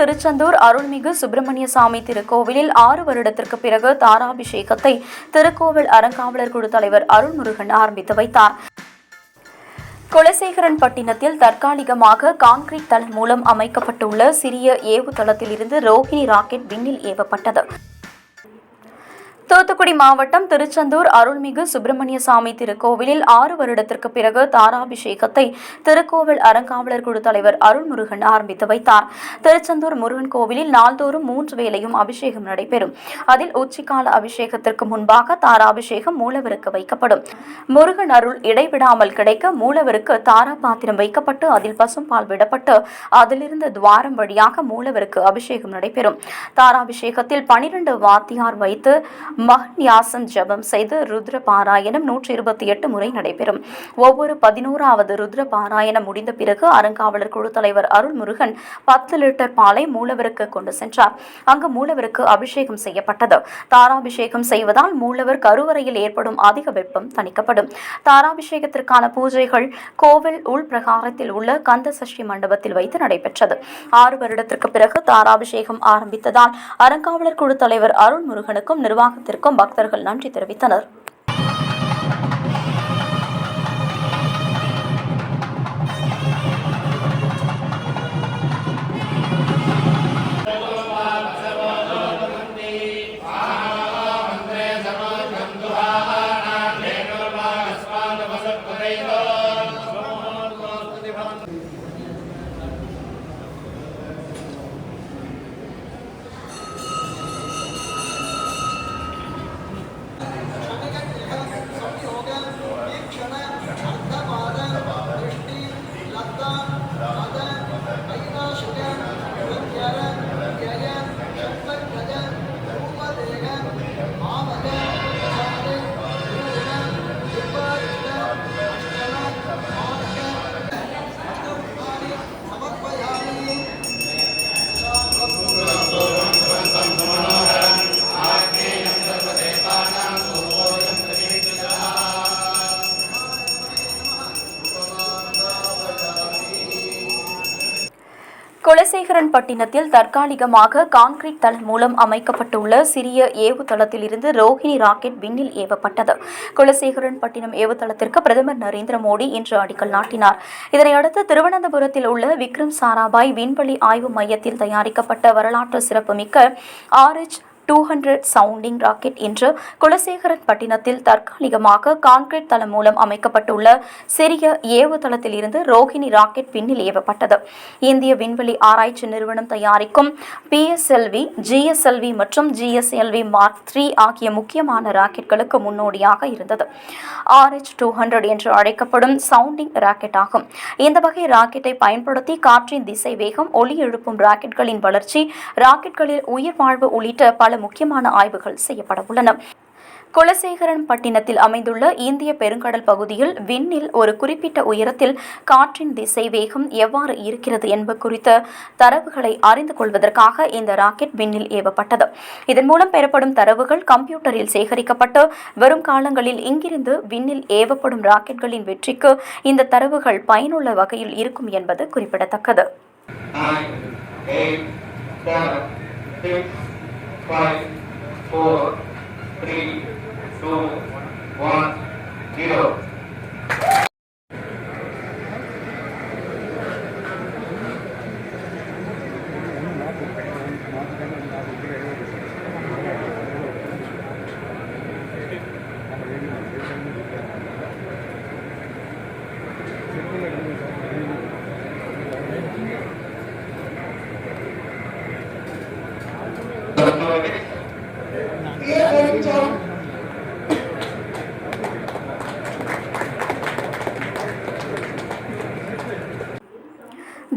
திருச்செந்தூர் அருள்மிகு சுப்பிரமணிய சாமி திருக்கோவிலில் 6 வருடத்திற்கு பிறகு தாராபிஷேகத்தை திருக்கோவில் அறங்காவலர் குழு தலைவர் அருள்முருகன் ஆரம்பித்து வைத்தார். குலசேகரன்பட்டினத்தில் தற்காலிகமாக கான்கிரீட் தளம் மூலம் அமைக்கப்பட்டுள்ள சிறிய ஏவுதளத்தில் இருந்து ரோஹிணி ராக்கெட் விண்ணில் ஏவப்பட்டது. தூத்துக்குடி மாவட்டம் திருச்செந்தூர் அருள்மிகு சுப்பிரமணிய சாமி திருக்கோவிலில் 6 வருடத்திற்கு பிறகு தாராபிஷேகத்தை திருக்கோவில் அறங்காவலர் குழு தலைவர் அருள்முருகன் ஆரம்பித்து வைத்தார். திருச்செந்தூர் முருகன் கோவிலில் நாள்தோறும் 3 வேளையும் அபிஷேகம் நடைபெறும். அதில் உச்சிக்கால அபிஷேகத்திற்கு முன்பாக தாராபிஷேகம் மூலவருக்கு வைக்கப்படும். முருகன் அருள் இடைவிடாமல் கிடைக்க மூலவருக்கு தாரா பாத்திரம் வைக்கப்பட்டு அதில் பசும்பால் விடப்பட்டு அதிலிருந்து துவாரம் வழியாக மூலவருக்கு அபிஷேகம் நடைபெறும். தாராபிஷேகத்தில் 12 வாத்தியார் வைத்து மகன்யாசம் ஜபம் செய்து ருத்ர பாராயணம் 128 முறை நடைபெறும். ஒவ்வொரு 11வது ருத்ர பாராயணம் முடிந்த பிறகு அறங்காவலர் குழு தலைவர் அருள்முருகன் 10 லிட்டர் பாலை மூலவருக்கு கொண்டு சென்றார். அங்கு மூலவருக்கு அபிஷேகம் செய்யப்பட்டது. தாராபிஷேகம் செய்வதால் மூலவர் கருவறையில் ஏற்படும் அதிக வெப்பம் தணிக்கப்படும். தாராபிஷேகத்திற்கான பூஜைகள் கோவில் உள் பிரகாரத்தில் உள்ள கந்த சஷ்டி மண்டபத்தில் வைத்து நடைபெற்றது. 6 வருடத்திற்கு பிறகு தாராபிஷேகம் ஆரம்பித்ததால் அறங்காவலர் குழு தலைவர் அருள்முருகனுக்கும் நிர்வாகத்திற்கும் பக்தர்கள் நன்றி தெரிவித்தனர். குலசேகரன்பட்டினத்தில் தற்காலிகமாக கான்கிரீட் தளம் மூலம் அமைக்கப்பட்டுள்ள சிறிய ஏவுதளத்தில் இருந்து ரோஹிணி ராக்கெட் விண்ணில் ஏவப்பட்டது. குலசேகரன்பட்டினம் ஏவுதளத்திற்கு பிரதமர் நரேந்திர மோடி இன்று அடிக்கல் நாட்டினார். இதனையடுத்து திருவனந்தபுரத்தில் உள்ள விக்ரம் சாராபாய் விண்வெளி ஆய்வு மையத்தில் தயாரிக்கப்பட்ட வரலாற்று சிறப்புமிக்க RH-200 சவுண்டிங் ராக்கெட் இன்று குலசேகரன்பட்டினத்தில் தற்காலிகமாக கான்கிரீட் தளம் மூலம் அமைக்கப்பட்டுள்ள சிறிய ஏவுதளத்தில் இருந்து ரோஹிணி ராக்கெட் விண்ணில் ஏவப்பட்டது. இந்திய விண்வெளி ஆராய்ச்சி நிறுவனம் தயாரிக்கும் PSLV, GSLV மற்றும் GSLV Mark III ஆகிய முக்கியமான ராக்கெட்களுக்கு முன்னோடியாக இருந்தது. RH-200 என்று அழைக்கப்படும் சவுண்டிங் ராக்கெட் ஆகும். இந்த வகை ராக்கெட்டை பயன்படுத்தி காற்றின் திசை வேகம், ஒலி எழுப்பும் ராக்கெட்களின் வளர்ச்சி, ராக்கெட்களில் உயிர் வாழ்வு உள்ளிட்ட பல முக்கியமான ஆய்வுகள் செய்யப்பட உள்ளன. குலசேகரன்பட்டினத்தில் அமைந்துள்ள இந்திய பெருங்கடல் பகுதியில் விண்ணில் ஒரு குறிப்பிட்ட உயரத்தில் காற்றின் திசை வேகம் எவ்வாறு இருக்கிறது என்பது குறித்த தரவுகளை அறிந்து கொள்வதற்காக இந்த ராக்கெட் விண்ணில் ஏவப்பட்டது. இதன் மூலம் பெறப்படும் தரவுகள் கம்ப்யூட்டரில் சேகரிக்கப்பட்டு வரும் காலங்களில் இங்கிருந்து விண்ணில் ஏவப்படும் ராக்கெட்களின் வெற்றிக்கு இந்த தரவுகள் பயனுள்ள வகையில் இருக்கும் என்பது குறிப்பிடத்தக்கது. 5, 4, 3, 2, 1, 0.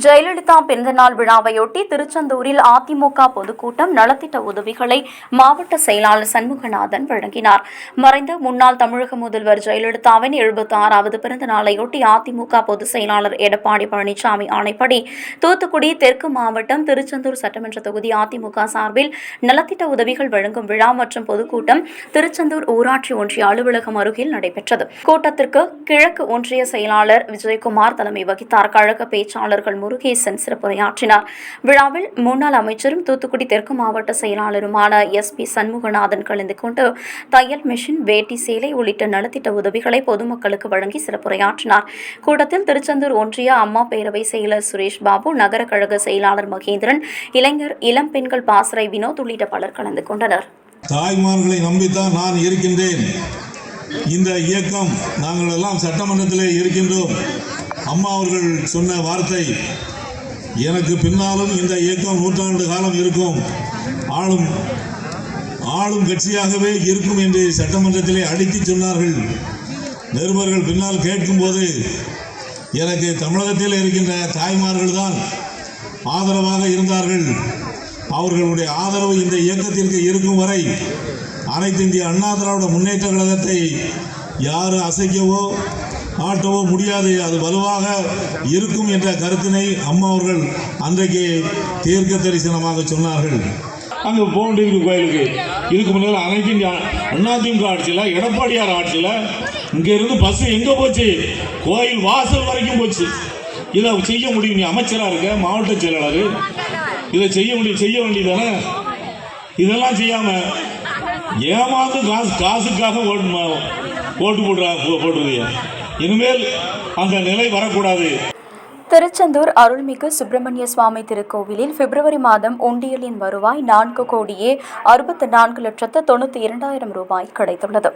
ஜெயலலிதா பிறந்தநாள் விழாவையொட்டி திருச்செந்தூரில் அதிமுக பொதுக்கூட்டம் நலத்திட்ட உதவிகளை மாவட்ட செயலாளர் சண்முகநாதன் வழங்கினார். மறைந்த முன்னாள் தமிழக முதல்வர் ஜெயலலிதாவின் 76வது பிறந்த நாளையொட்டி அதிமுக பொதுச் செயலாளர் எடப்பாடி பழனிசாமி ஆணைப்படி தூத்துக்குடி தெற்கு மாவட்டம் திருச்செந்தூர் சட்டமன்ற தொகுதி அதிமுக சார்பில் நலத்திட்ட உதவிகள் வழங்கும் விழா மற்றும் பொதுக்கூட்டம் திருச்செந்தூர் ஊராட்சி ஒன்றிய அலுவலகம் அருகில் நடைபெற்றது. கூட்டத்திற்கு கிழக்கு ஒன்றிய செயலாளர் விஜயகுமார் தலைமை வகித்தார். கழக பேச்சாளர்கள் முருகேசன் சிறப்புரையாற்றினார். விழாவில் முன்னாள் அமைச்சரும் தூத்துக்குடி தெற்கு மாவட்ட செயலாளருமான SP சண்முகநாதன் கலந்து கொண்டு தையல் மிஷின், வேட்டி, சேலை உள்ளிட்ட நலத்திட்ட உதவிகளை பொதுமக்களுக்கு வழங்கி சிறப்புரையாற்றினார். கூட்டத்தில் திருச்செந்தூர் ஒன்றிய அம்மா பேரவை செயலர் சுரேஷ் பாபு, நகர கழக செயலாளர் மகேந்திரன், இளைஞர் இளம் பெண்கள் பாசறை வினோத் உள்ளிட்ட பலர் கலந்து கொண்டனர். தாய்மார்களை நம்பித்தான் நான் இருக்கின்றேன். இந்த இயக்கம் நாங்கள் எல்லாம் சட்டமன்றத்திலே இருக்கின்றோம். அம்மா அவர்கள் சொன்ன வார்த்தை, எனக்கு பின்னாலும் இந்த இயக்கம் 100 ஆண்டு காலம் இருக்கும், ஆளும் கட்சியாகவே இருக்கும் என்று சட்டமன்றத்திலே அடித்து சொன்னார்கள். நிருபர்கள் பின்னால் கேட்கும்போது எனக்கு தமிழகத்தில் இருக்கின்ற தாய்மார்கள் தான் ஆதரவாக இருந்தார்கள். அவர்களுடைய ஆதரவு இந்த இயக்கத்திற்கு இருக்கும் வரை அனைத்து இந்திய அண்ணா திராவிட முன்னேற்ற கழகத்தை யாரும் அசைக்கவோ ஆட்டவோ முடியாது, அது வலுவாக இருக்கும் என்ற கருத்தினை அம்மா அவர்கள் அன்றைக்கு தீர்க்க தரிசனமாக சொன்னார்கள். அங்கே போக வேண்டியது கோயிலுக்கு. இதுக்கு முன்னால் அனைத்து இந்திய அதிமுக ஆட்சியில், எடப்பாடியார் ஆட்சியில் இங்கேருந்து பஸ் எங்கே போச்சு? கோயில் வாசல் வரைக்கும் போச்சு. இதை செய்ய முடியும்? நீ அமைச்சராக இருக்க, மாவட்ட செயலாளர், இதை செய்ய வேண்டியதானே? இதெல்லாம் செய்யாம ஏமாந்து காசுக்காக ஓட்டு போடுறது. இனிமேல் அந்த நிலை வரக்கூடாது. திருச்செந்தூர் அருள்மிகு சுப்பிரமணிய சுவாமி திருக்கோவிலில் பிப்ரவரி மாதம் உண்டியலின் வருவாய் 4,64,92,000 ரூபாய் கிடைத்துள்ளது.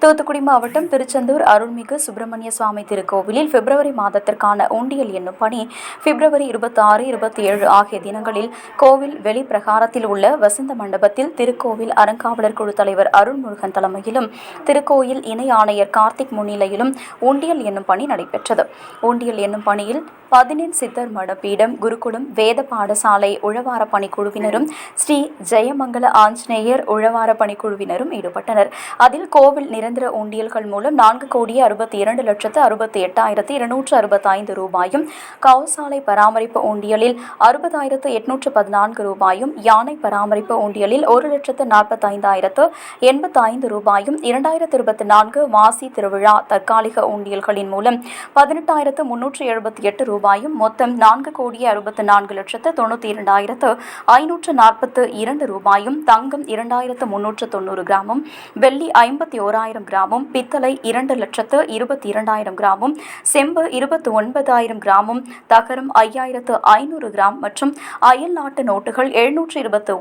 தூத்துக்குடி மாவட்டம் திருச்செந்தூர் அருள்மிகு சுப்பிரமணிய சுவாமி திருக்கோவிலில் பிப்ரவரி மாதத்திற்கான உண்டியல் என்னும் பணி பிப்ரவரி 26, 27 ஆகிய தினங்களில் கோவில் வெளி பிரகாரத்தில் உள்ள வசந்த மண்டபத்தில் திருக்கோவில் அறங்காவலர் குழு தலைவர் அருள்முருகன் தலைமையிலும் திருக்கோயில் இணை ஆணையர் கார்த்திக் முன்னிலையிலும் உண்டியல் என்னும் பணி நடைபெற்றது. உண்டியல் என்னும் பணியில் 18 சித்தர் மடப்பீடம், குருகுலம், வேத பாடசாலை உழவார பணிக்குழுவினரும் ஸ்ரீ ஜெயமங்கல ஆஞ்சநேயர் உழவார பணிக்குழுவினரும் ஈடுபட்டனர். அதில் கோவில் நிரந்தர உண்டியல்கள் மூலம் 4,62,68,265 ரூபாயும், கௌசாலை பராமரிப்பு உண்டியலில் 60,814 ரூபாயும், யானை பராமரிப்பு உண்டியலில் 1,45,085 ரூபாயும், 2024 மாசி திருவிழா தற்காலிக உண்டியல்களின் மூலம் 18,378 ரூபாயும், மொத்தம் 4,62,92,542 ரூபாயும், தங்கம் 2,390 கிராமும், வெள்ளி 51,000 கிராமும், பித்தளை 2,22,000 கிராமும், செம்பு 29,000 கிராமும், தகரம் 5,500 கிராம் மற்றும் அயல் நாட்டு நோட்டுகள் 721